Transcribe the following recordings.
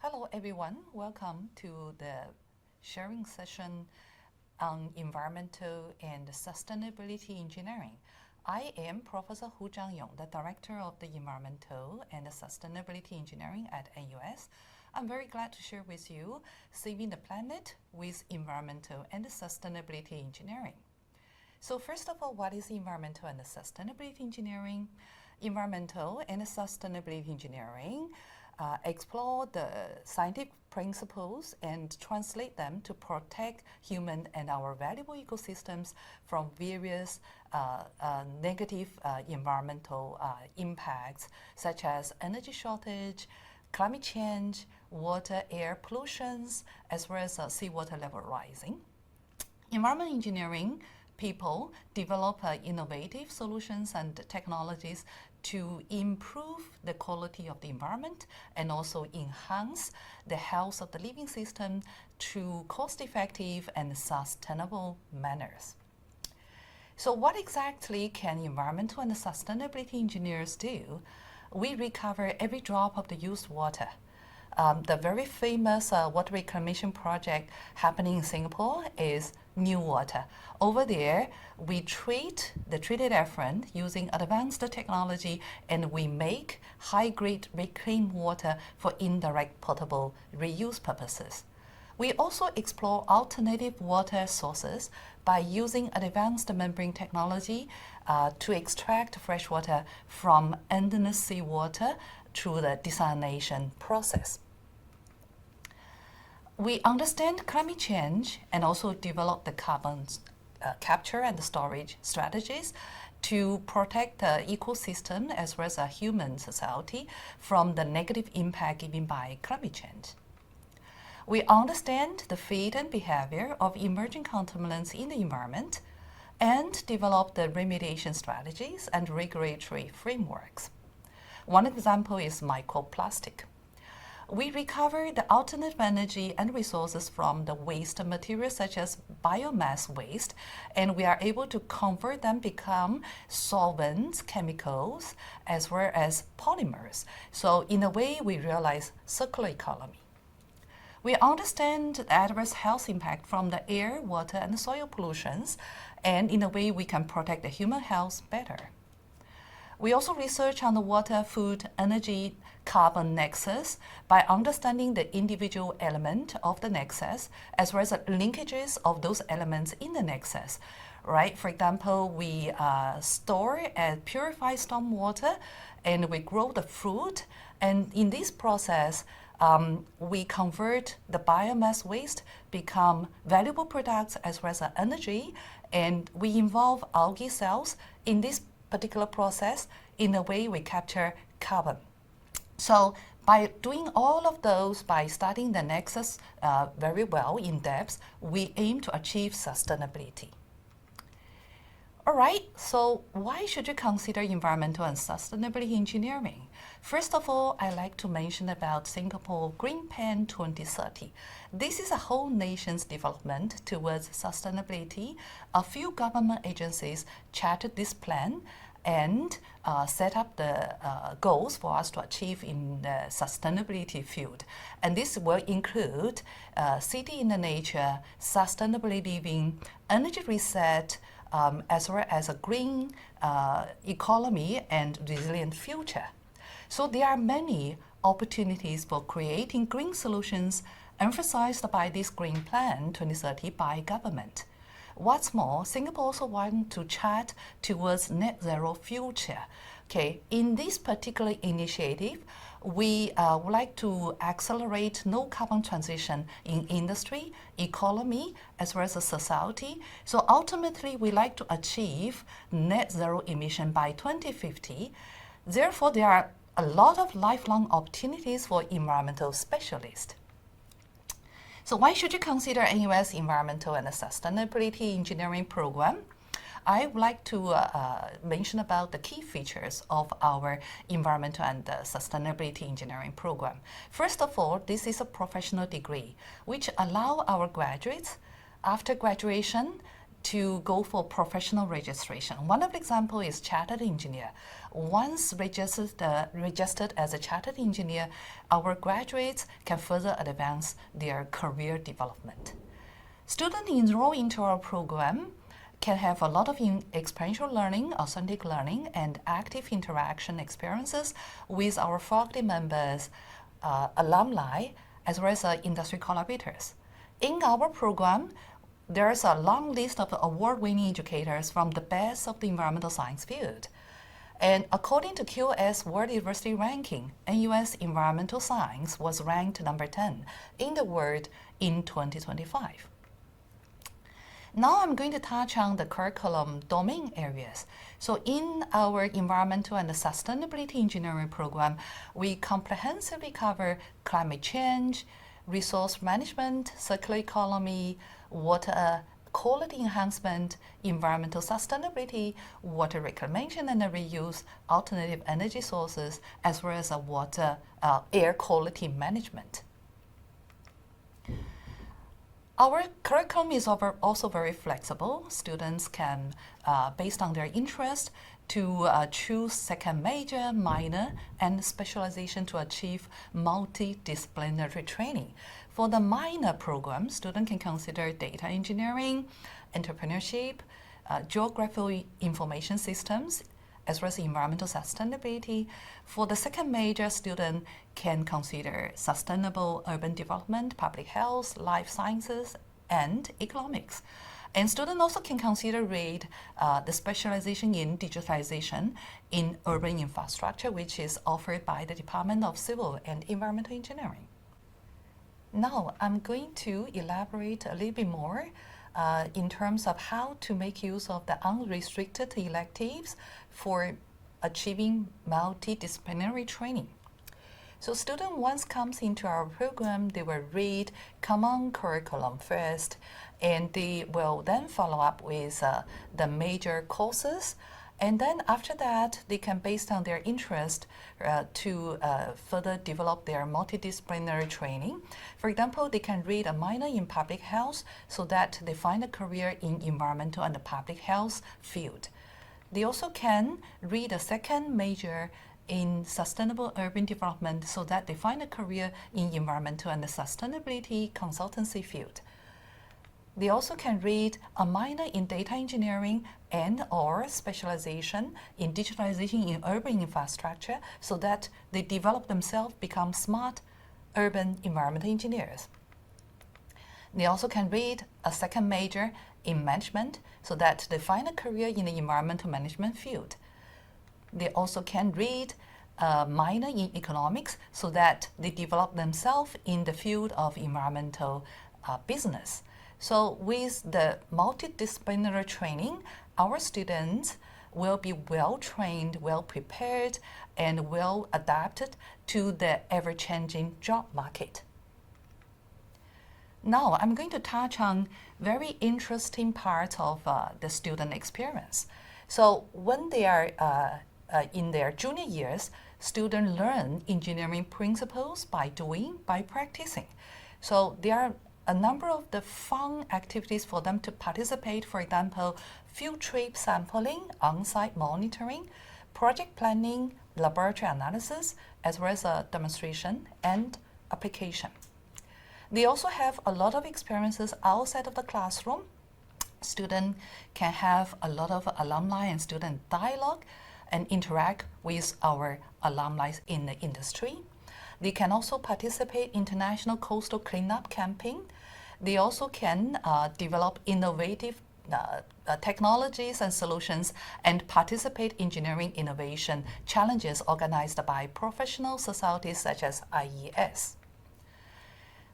Hello everyone, welcome to the sharing session on environmental and sustainability engineering. I am Professor Hu Jiangyong, the Director of the Environmental and Sustainability Engineering at NUS. I'm very glad to share with you Saving the Planet with Environmental and Sustainability Engineering. So first of all, what is environmental and sustainability engineering? Environmental and sustainability engineering explore the scientific principles and translate them to protect human and our valuable ecosystems from various negative environmental impacts such as energy shortage, climate change, water, air pollutions, as well as seawater level rising. Environment engineering people develop innovative solutions and technologies to improve the quality of the environment and also enhance the health of the living system through cost-effective and sustainable manners. So what exactly can environmental and sustainability engineers do? We recover every drop of the used water. The very famous water reclamation project happening in Singapore is New Water. Over there, we treat the treated effluent using advanced technology and we make high-grade reclaimed water for indirect potable reuse purposes. We also explore alternative water sources by using advanced membrane technology to extract fresh water from endless seawater through the desalination process. We understand climate change and also develop the carbon capture and storage strategies to protect the ecosystem as well as a human society from the negative impact given by climate change. We understand the fate and behavior of emerging contaminants in the environment and develop the remediation strategies and regulatory frameworks. One example is microplastic. We recover the alternative energy and resources from the waste materials such as biomass waste, and we are able to convert them become solvents, chemicals, as well as polymers. So in a way, we realize circular economy. We understand the adverse health impact from the air, water, and soil pollutions, and in a way, we can protect the human health better. We also research on the water, food, energy, carbon nexus by understanding the individual element of the nexus as well as the linkages of those elements in the nexus. Right? For example, we store and purify stormwater and we grow the fruit, and in this process we convert the biomass waste become valuable products as well as energy, and we involve algae cells in this particular process. In a way, we capture carbon. So by doing all of those, by studying the nexus very well in depth, we aim to achieve sustainability. All right, so why should you consider environmental and sustainability engineering? First of all, I'd like to mention about Singapore Green Plan 2030. This is a whole nation's development towards sustainability. A few government agencies charted this plan and set up the goals for us to achieve in the sustainability field. And this will include city in the nature, sustainable living, energy reset, as well as a green economy and resilient future. So there are many opportunities for creating green solutions emphasized by this Green Plan 2030 by government. What's more, Singapore also wants to chart towards net zero future. Okay, in this particular initiative, we would like to accelerate no carbon transition in industry, economy, as well as a society. So ultimately, we like to achieve net zero emission by 2050. Therefore, there are a lot of lifelong opportunities for environmental specialists. So why should you consider NUS Environmental and Sustainability Engineering program? I would like to mention about the key features of our Environmental and Sustainability Engineering program. First of all, this is a professional degree which allows our graduates, after graduation, to go for professional registration. One of the example is chartered engineer. Once registered as a chartered engineer, our graduates can further advance their career development. Students enroll into our program can have a lot of experiential learning, authentic learning, and active interaction experiences with our faculty members, alumni, as well as industry collaborators. In our program, there's a long list of award-winning educators from the best of the environmental science field. And according to QS World University Ranking, NUS Environmental Science was ranked number 10 in the world in 2025. Now I'm going to touch on the curriculum domain areas. So in our environmental and sustainability engineering program, we comprehensively cover climate change, resource management, circular economy, water quality enhancement, environmental sustainability, water reclamation and reuse, alternative energy sources, as well as air quality management. Our curriculum is also very flexible. Students can, based on their interest, to choose second major, minor, and specialization to achieve multidisciplinary training. For the minor program, students can consider data engineering, entrepreneurship, geographical information systems, as well as environmental sustainability. For the second major, student can consider sustainable urban development, public health, life sciences, and economics. And students also can consider the specialization in digitalization in urban infrastructure, which is offered by the Department of Civil and Environmental Engineering. Now, I'm going to elaborate a little bit more in terms of how to make use of the unrestricted electives for achieving multidisciplinary training. So student once comes into our program, they will read common curriculum first, and they will then follow up with the major courses. And then after that, they can, based on their interest, to further develop their multidisciplinary training. For example, they can read a minor in public health so that they find a career in environmental and public health field. They also can read a second major in sustainable urban development so that they find a career in environmental and sustainability consultancy field. They also can read a minor in data engineering and/or specialization in digitalization in urban infrastructure so that they develop themselves, become smart urban environmental engineers. They also can read a second major in management so that they find a career in the environmental management field. They also can read a minor in economics so that they develop themselves in the field of environmental business. So with the multidisciplinary training, our students will be well trained, well prepared, and well adapted to the ever-changing job market. Now, I'm going to touch on very interesting part of the student experience. So when they are in their junior years, students learn engineering principles by doing, by practicing. So there are a number of the fun activities for them to participate, for example, field trip sampling, on-site monitoring, project planning, laboratory analysis, as well as a demonstration and application. They also have a lot of experiences outside of the classroom. Students can have a lot of alumni and student dialogue and interact with our alumni in the industry. They can also participate in international coastal cleanup campaign. They also can develop innovative technologies and solutions and participate in engineering innovation challenges organized by professional societies such as IES.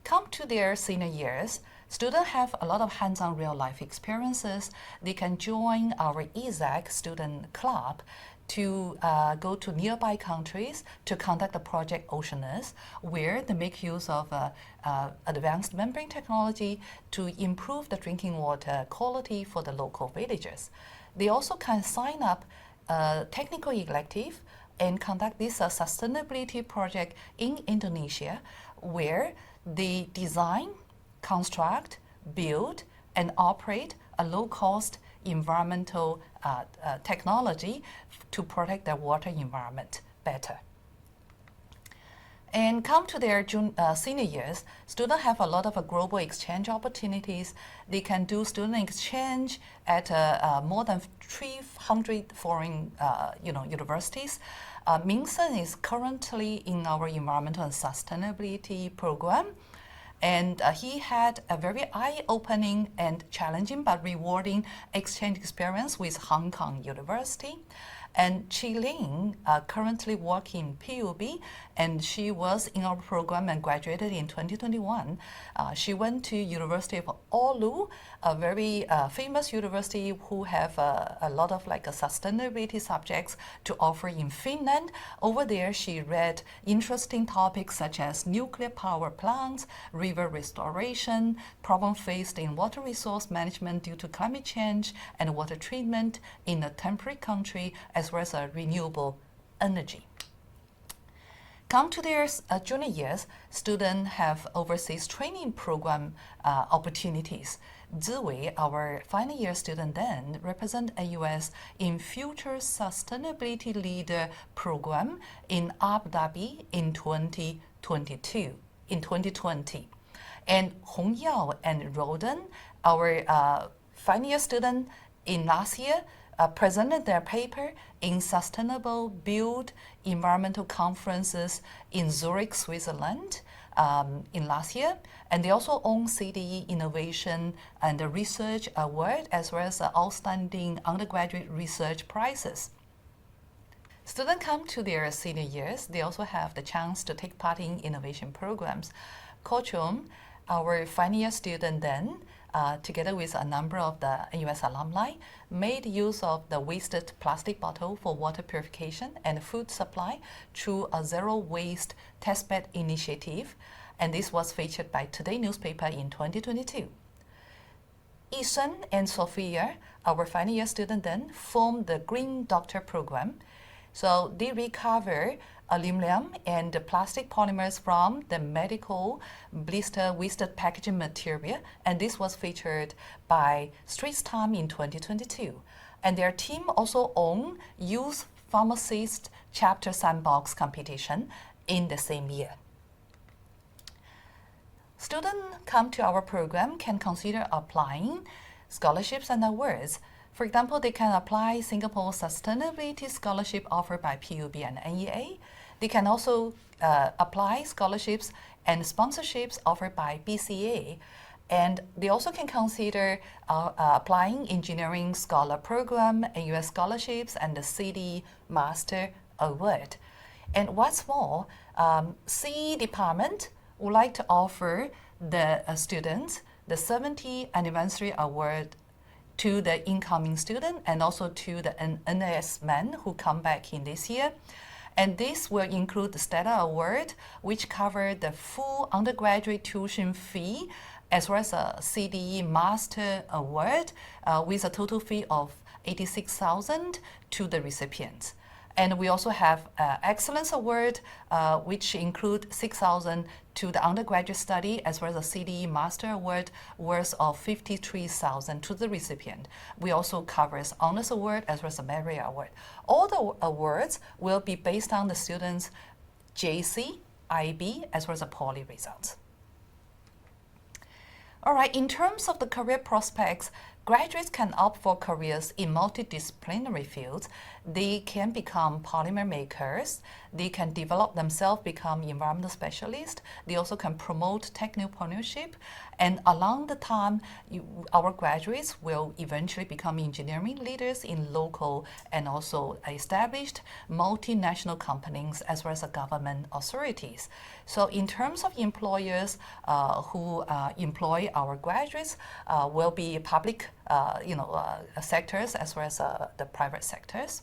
Come to their senior years, students have a lot of hands-on real-life experiences. They can join our EZAC student club to go to nearby countries to conduct the project Oceanus, where they make use of advanced membrane technology to improve the drinking water quality for the local villagers. They also can sign up a technical elective and conduct this sustainability project in Indonesia, where they design, construct, build, and operate a low-cost environmental technology to protect their water environment better. And come to their senior years, students have a lot of global exchange opportunities. They can do student exchange at more than 300 foreign universities. Mingsen is currently in our environmental and sustainability program. And he had a very eye-opening and challenging but rewarding exchange experience with Hong Kong University. And Chi Ling currently works in PUB, and she was in our program and graduated in 2021. She went to University of Oulu, a very famous university who have a lot of sustainability subjects to offer in Finland. Over there, she read interesting topics such as nuclear power plants, river restoration, problem faced in water resource management due to climate change, and water treatment in a temperate country, as well as renewable energy. Come to their junior years, students have overseas training program opportunities. Ziwei, our final year student then, represent AUS in Future Sustainability Leader program in Abu Dhabi in 2020. And Hong Yao and Roden, our final year student in last year, presented their paper in Sustainable Build Environmental Conferences in Zurich, Switzerland in last year. And they also own CDE Innovation and the Research Award, as well as Outstanding Undergraduate Research Prizes. Students come to their senior years, they also have the chance to take part in innovation programs. Kochum, our final year student then, together with a number of the AUS alumni, made use of the wasted plastic bottle for water purification and food supply through a zero waste testbed initiative, and this was featured by Today newspaper in 2022. Yishun and Sophia, our final year student then, formed the Green Doctor program. So they recover aluminum and plastic polymers from the medical blister wasted packaging material, and this was featured by Straits Times in 2022. And their team also owned Youth Pharmacist Chapter Sandbox competition in the same year. Students come to our program can consider applying scholarships and awards. For example, they can apply Singapore Sustainability Scholarship offered by PUB and NEA. They can also apply scholarships and sponsorships offered by BCA. And they also can consider applying Engineering Scholar Program, AUS scholarships, and the CDE Master Award. And what's more, CE Department would like to offer the students the 70th Anniversary Award to the incoming student and also to the NAS men who come back in this year. And this will include the Stella Award, which covered the full undergraduate tuition fee, as well as a CDE Master Award with a total fee of $86,000 to the recipients. And we also have Excellence Award, which include $6,000 to the undergraduate study, as well as a CDE Master Award worth of $53,000 to the recipient. We also covers Honors Award as well as a Merit Award. All the awards will be based on the students' JC, IB, as well as the poly results. All right, in terms of the career prospects, graduates can opt for careers in multidisciplinary fields. They can become polymer makers. They can develop themselves, become environmental specialists. They also can promote technopreneurship. And along the time, our graduates will eventually become engineering leaders in local and also established multinational companies, as well as government authorities. So in terms of employers who employ our graduates, will be public sectors as well as the private sectors.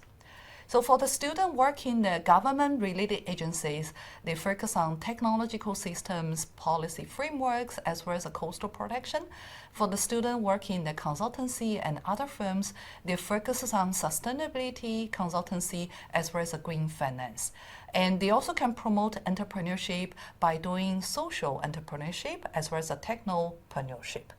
So for the student working in the government-related agencies, they focus on technological systems, policy frameworks, as well as coastal protection. For the student working in the consultancy and other firms, they focus on sustainability, consultancy, as well as green finance. And they also can promote entrepreneurship by doing social entrepreneurship, as well as technopreneurship.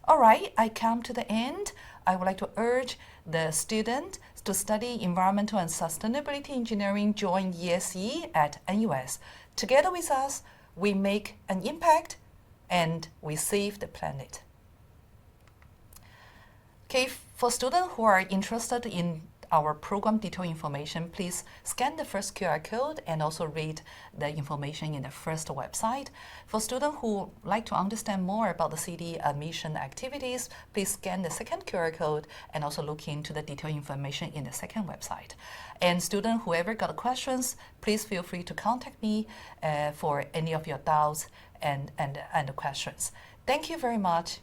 All right, I come to the end. I would like to urge the student to study Environmental and Sustainability Engineering, join ESE at NUS. Together with us, we make an impact and we save the planet. Okay, for students who are interested in our program detailed information, please scan the first QR code and also read the information in the first website. For students who like to understand more about the CDE admission activities, please scan the second QR code and also look into the detailed information in the second website. And students, whoever got questions, please feel free to contact me for any of your doubts and questions. Thank you very much.